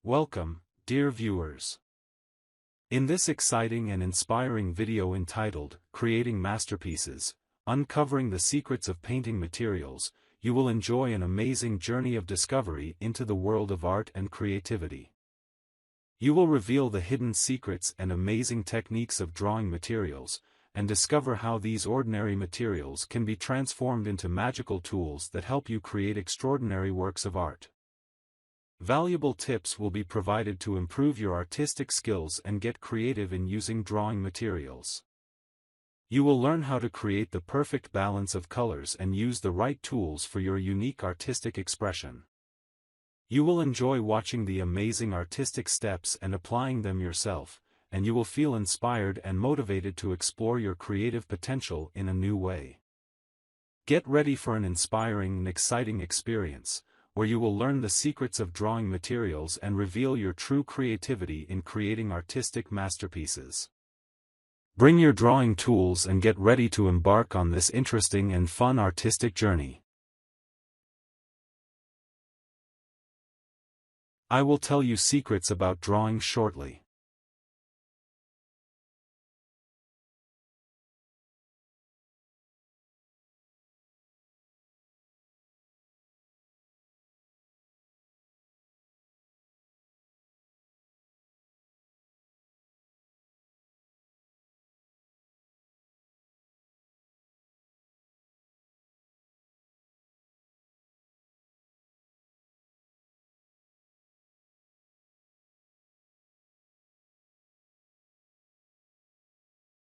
Welcome, dear viewers. In this exciting and inspiring video entitled, Creating Masterpieces, Uncovering the Secrets of Painting Materials, you will enjoy an amazing journey of discovery into the world of art and creativity. You will reveal the hidden secrets and amazing techniques of drawing materials, and discover how these ordinary materials can be transformed into magical tools that help you create extraordinary works of art. Valuable tips will be provided to improve your artistic skills and get creative in using drawing materials. You will learn how to create the perfect balance of colors and use the right tools for your unique artistic expression. You will enjoy watching the amazing artistic steps and applying them yourself, and you will feel inspired and motivated to explore your creative potential in a new way. Get ready for an inspiring and exciting experience, where you will learn the secrets of drawing materials and reveal your true creativity in creating artistic masterpieces. Bring your drawing tools and get ready to embark on this interesting and fun artistic journey. I will tell you secrets about drawing shortly.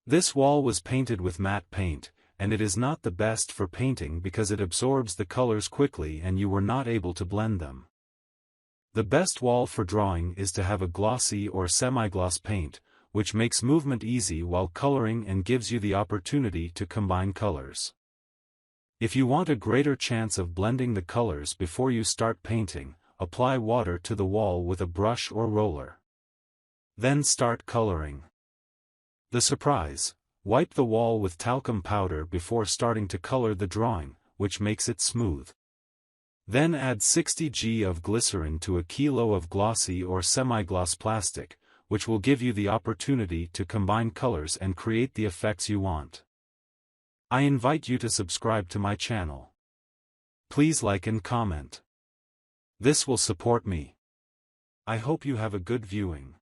This wall was painted with matte paint, and it is not the best for painting because it absorbs the colors quickly and you were not able to blend them. The best wall for drawing is to have a glossy or semi-gloss paint, which makes movement easy while coloring and gives you the opportunity to combine colors. If you want a greater chance of blending the colors before you start painting, apply water to the wall with a brush or roller. Then start coloring. The surprise: wipe the wall with talcum powder before starting to color the drawing, which makes it smooth. Then add 60 g of glycerin to a kilo of glossy or semi-gloss plastic, which will give you the opportunity to combine colors and create the effects you want. I invite you to subscribe to my channel. Please like and comment. This will support me. I hope you have a good viewing.